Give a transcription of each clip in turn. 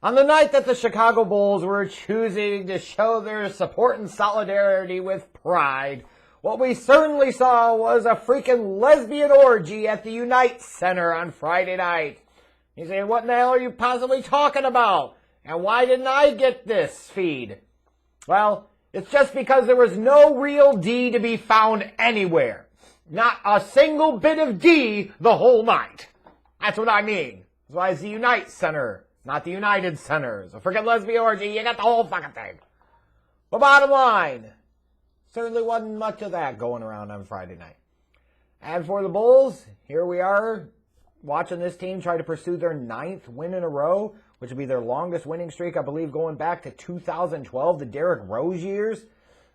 On the night that the Chicago Bulls were choosing to show their support and solidarity with pride, what we certainly saw was a freaking lesbian orgy at the Unite Center on Friday night. You say, what in the hell are you possibly talking about? And why didn't I get this feed? Well, it's just because there was no real D to be found anywhere. Not a single bit of D the whole night. That's what I mean. That's why it's the Unite Center, not the United Center. So forget lesbian orgy, you got the whole fucking thing. But bottom line, certainly wasn't much of that going around on Friday night. And for the Bulls, here we are, watching this team try to pursue their 9th win in a row, which would be their longest winning streak, I believe, going back to 2012, the Derrick Rose years.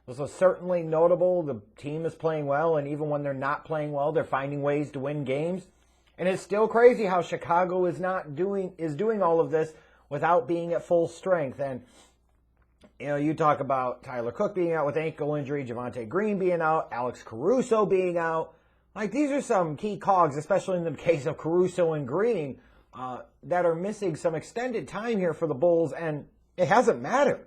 This was certainly notable. The team is playing well, and even when they're not playing well, they're finding ways to win games. And it's still crazy how Chicago is doing all of this without being at full strength. And you talk about Tyler Cook being out with ankle injury, Javonte Green being out, Alex Caruso being out. Like, these are some key cogs, especially in the case of Caruso and Green, that are missing some extended time here for the Bulls, and it hasn't mattered.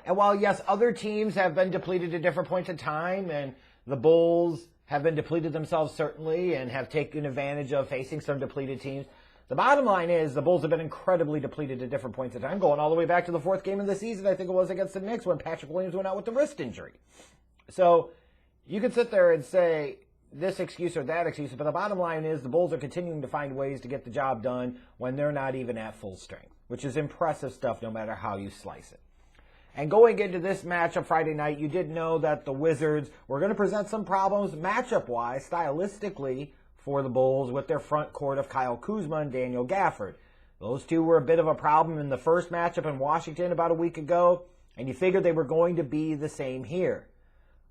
And while, yes, other teams have been depleted at different points in time, and the Bulls have been depleted themselves certainly and have taken advantage of facing some depleted teams, the bottom line is the Bulls have been incredibly depleted at different points in time, going all the way back to the 4th game of the season, I think it was, against the Knicks when Patrick Williams went out with the wrist injury. So you could sit there and say this excuse or that excuse, but the bottom line is the Bulls are continuing to find ways to get the job done when they're not even at full strength, which is impressive stuff no matter how you slice it. And going into this matchup Friday night, you did know that the Wizards were going to present some problems matchup-wise, stylistically, for the Bulls with their front court of Kyle Kuzma and Daniel Gafford. Those two were a bit of a problem in the first matchup in Washington about a week ago, and you figured they were going to be the same here.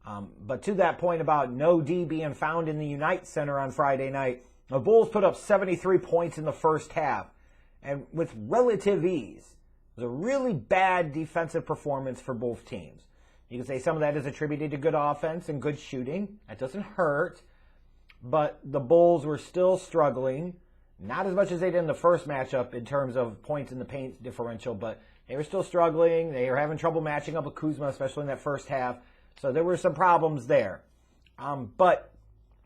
But to that point about no D being found in the Unite Center on Friday night, the Bulls put up 73 points in the first half, and with relative ease. It was a really bad defensive performance for both teams. You can say some of that is attributed to good offense and good shooting. That doesn't hurt. But the Bulls were still struggling. Not as much as they did in the first matchup in terms of points in the paint differential, but they were still struggling. They were having trouble matching up with Kuzma, especially in that first half. So there were some problems there. But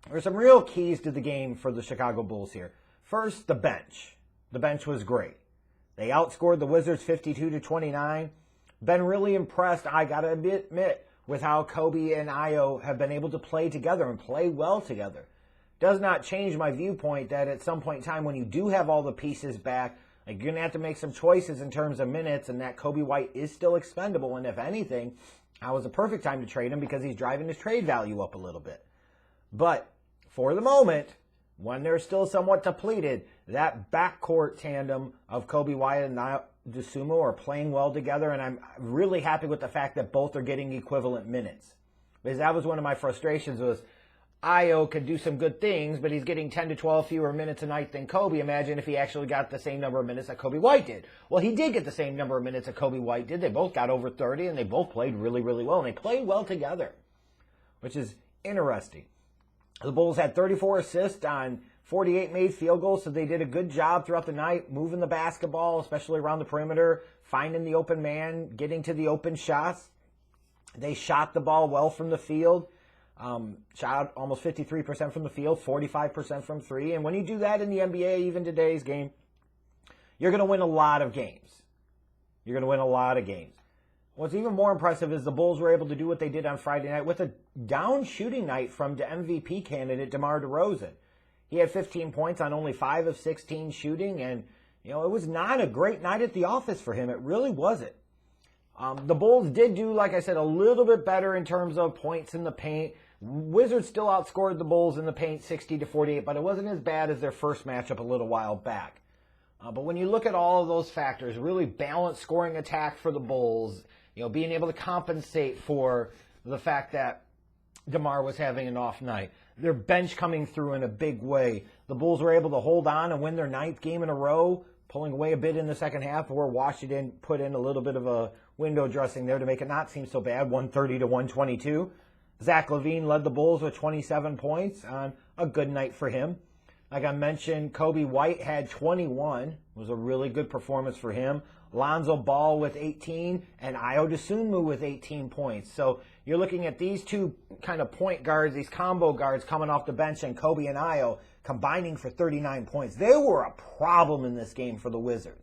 there were some real keys to the game for the Chicago Bulls here. First, the bench. The bench was great. They outscored the Wizards 52-29. Been really impressed, I got to admit, with how Kobe and Ayo have been able to play together and play well together. Does not change my viewpoint that at some point in time when you do have all the pieces back, like, you're going to have to make some choices in terms of minutes, and that Kobe White is still expendable. And if anything, now was a perfect time to trade him because he's driving his trade value up a little bit. But for the moment, when they're still somewhat depleted, that backcourt tandem of Kobe White and Dosunmu are playing well together, and I'm really happy with the fact that both are getting equivalent minutes. Because that was one of my frustrations was Ayo could do some good things, but he's getting 10 to 12 fewer minutes a night than Kobe. Imagine if he actually got the same number of minutes that Kobe White did. Well, he did get the same number of minutes that Kobe White did. They both got over 30, and they both played really, really well, and they played well together, which is interesting. The Bulls had 34 assists on 48 made field goals, so they did a good job throughout the night, moving the basketball, especially around the perimeter, finding the open man, getting to the open shots. They shot the ball well from the field, shot almost 53% from the field, 45% from three. And when you do that in the NBA, even today's game, you're going to win a lot of games. You're going to win a lot of games. What's even more impressive is the Bulls were able to do what they did on Friday night with a down shooting night from the MVP candidate, DeMar DeRozan. He had 15 points on only 5 of 16 shooting, and it was not a great night at the office for him. It really wasn't. The Bulls did do, like I said, a little bit better in terms of points in the paint. Wizards still outscored the Bulls in the paint 60-48, but it wasn't as bad as their first matchup a little while back. But when you look at all of those factors, really balanced scoring attack for the Bulls, being able to compensate for the fact that DeMar was having an off night. Their bench coming through in a big way. The Bulls were able to hold on and win their 9th game in a row, pulling away a bit in the second half, where Washington put in a little bit of a window dressing there to make it not seem so bad, 130-122. Zach LaVine led the Bulls with 27 points on a good night for him. Like I mentioned, Kobe White had 21. It was a really good performance for him. Lonzo Ball with 18 and Ayo Dosunmu with 18 points. So you're looking at these two kind of point guards, these combo guards coming off the bench, and Kobe and Ayo combining for 39 points. They were a problem in this game for the Wizards.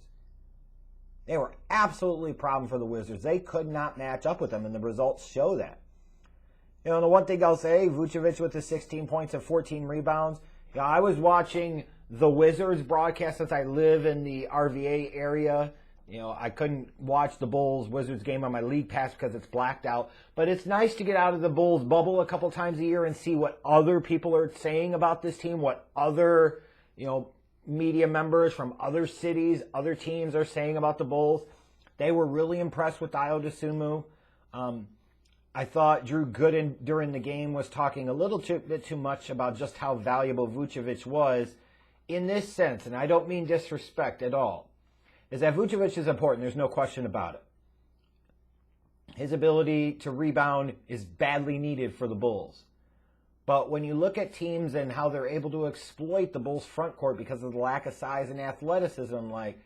They were absolutely a problem for the Wizards. They could not match up with them, and the results show that. You know, the one thing I'll say, Vucevic with the 16 points and 14 rebounds. You know, I was watching the Wizards broadcast since I live in the RVA area. You know, I couldn't watch the Bulls-Wizards game on my league pass because it's blacked out. But it's nice to get out of the Bulls bubble a couple times a year and see what other people are saying about this team, what other, you know, media members from other cities, other teams are saying about the Bulls. They were really impressed with Ayo Dosunmu. I thought Drew Gooden during the game was talking a little bit too much about just how valuable Vucevic was in this sense, and I don't mean disrespect at all, is that Vucevic is important. There's no question about it. His ability to rebound is badly needed for the Bulls. But when you look at teams and how they're able to exploit the Bulls' front court because of the lack of size and athleticism, like,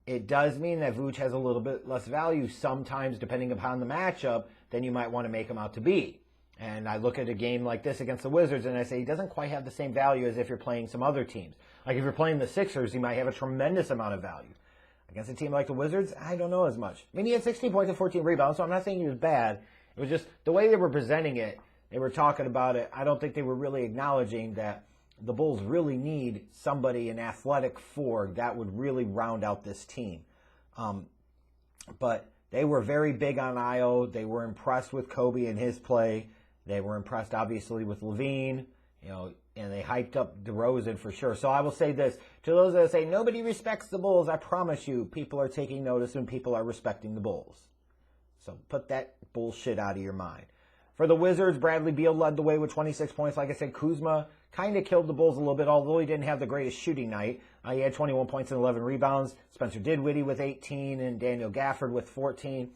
it does mean that Vooch has a little bit less value sometimes depending upon the matchup than you might want to make him out to be. And I look at a game like this against the Wizards and I say he doesn't quite have the same value as if you're playing some other teams. Like if you're playing the Sixers, he might have a tremendous amount of value. Against a team like the Wizards, I don't know as much. I mean, he had 16 points and 14 rebounds, so I'm not saying he was bad. It was just the way they were presenting it, they were talking about it. I don't think they were really acknowledging that the Bulls really need somebody, an athletic four, that would really round out this team. But they were very big on Ayo. They were impressed with Kobe and his play. They were impressed, obviously, with Levine, you know, and they hyped up DeRozan for sure. So I will say this, to those that say, nobody respects the Bulls, I promise you, people are taking notice and people are respecting the Bulls. So put that bullshit out of your mind. For the Wizards, Bradley Beal led the way with 26 points. Like I said, Kuzma kind of killed the Bulls a little bit, although he didn't have the greatest shooting night. He had 21 points and 11 rebounds. Spencer Dinwiddie with 18 and Daniel Gafford with 14.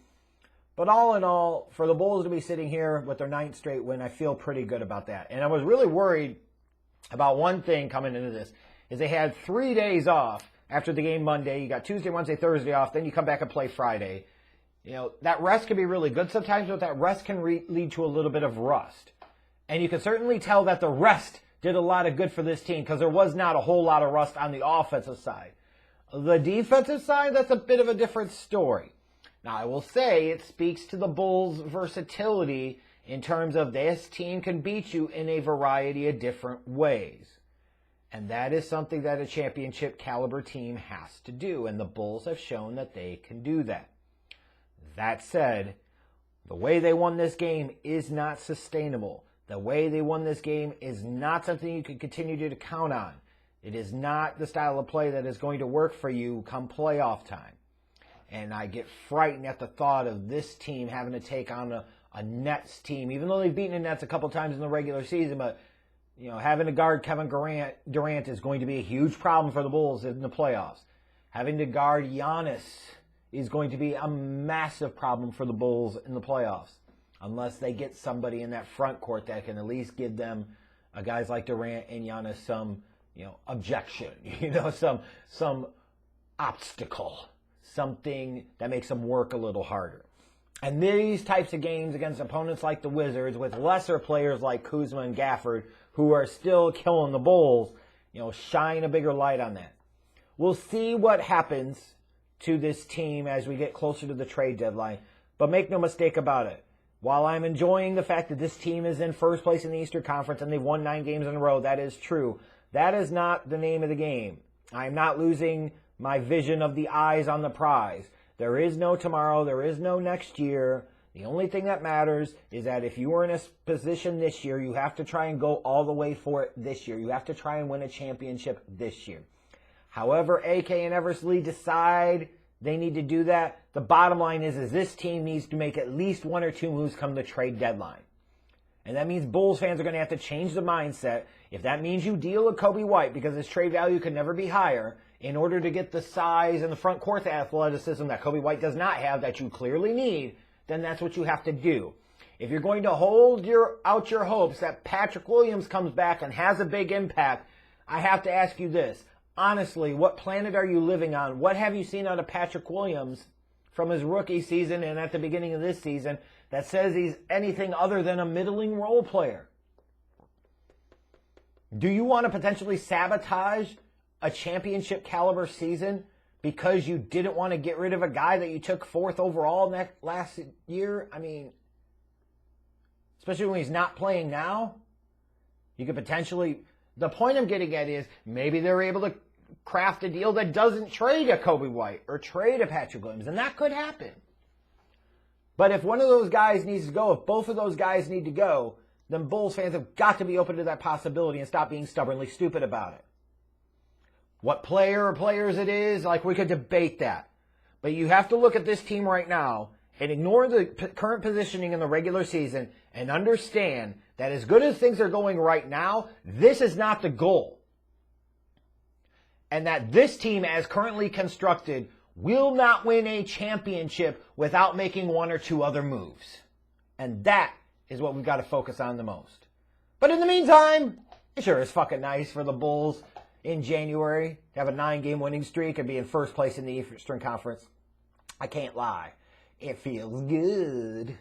But all in all, for the Bulls to be sitting here with their 9th straight win, I feel pretty good about that. And I was really worried about one thing coming into this, is they had 3 days off after the game Monday. You got Tuesday, Wednesday, Thursday off. Then you come back and play Friday. You know, that rest can be really good sometimes, but that rest can lead to a little bit of rust. And you can certainly tell that the rest did a lot of good for this team because there was not a whole lot of rust on the offensive side. The defensive side, that's a bit of a different story. Now, I will say it speaks to the Bulls' versatility in terms of this team can beat you in a variety of different ways. And that is something that a championship caliber team has to do, and the Bulls have shown that they can do that. That said, the way they won this game is not sustainable. The way they won this game is not something you can continue to count on. It is not the style of play that is going to work for you come playoff time. And I get frightened at the thought of this team having to take on a Nets team, even though they've beaten the Nets a couple times in the regular season. But, you know, having to guard Kevin Durant is going to be a huge problem for the Bulls in the playoffs. Having to guard Giannis is going to be a massive problem for the Bulls in the playoffs, unless they get somebody in that front court that can at least give them, guys like Durant and Giannis, some, you know, objection, you know, some obstacle, something that makes them work a little harder. And these types of games against opponents like the Wizards, with lesser players like Kuzma and Gafford, who are still killing the Bulls, you know, shine a bigger light on that. We'll see what happens to this team as we get closer to the trade deadline. But make no mistake about it. While I'm enjoying the fact that this team is in first place in the Eastern Conference and they've won 9 games in a row, that is true. That is not the name of the game. I'm not losing my vision of the eyes on the prize. There is no tomorrow. There is no next year. The only thing that matters is that if you are in a position this year, you have to try and go all the way for it this year. You have to try and win a championship this year. However, AK and Eversley decide they need to do that, the bottom line is this team needs to make at least 1 or 2 moves come the trade deadline. And that means Bulls fans are going to have to change the mindset. If that means you deal with Kobe White because his trade value could never be higher in order to get the size and the front court athleticism that Kobe White does not have that you clearly need, then that's what you have to do. If you're going to hold out your hopes that Patrick Williams comes back and has a big impact, I have to ask you this. Honestly, what planet are you living on? What have you seen out of Patrick Williams from his rookie season and at the beginning of this season that says he's anything other than a middling role player? Do you want to potentially sabotage a championship caliber season because you didn't want to get rid of a guy that you took 4th overall last year? I mean, especially when he's not playing now, you could potentially... The point I'm getting at is maybe they're able to craft a deal that doesn't trade a Kobe White or trade a Patrick Williams, and that could happen. But if one of those guys needs to go, if both of those guys need to go, then Bulls fans have got to be open to that possibility and stop being stubbornly stupid about it. What player or players it is, like, we could debate that. But you have to look at this team right now and ignore the current positioning in the regular season and understand that as good as things are going right now, this is not the goal. And that this team, as currently constructed, will not win a championship without making 1 or 2 other moves. And that is what we've got to focus on the most. But in the meantime, it sure is fucking nice for the Bulls in January to have a 9-game winning streak and be in first place in the Eastern Conference. I can't lie. It feels good.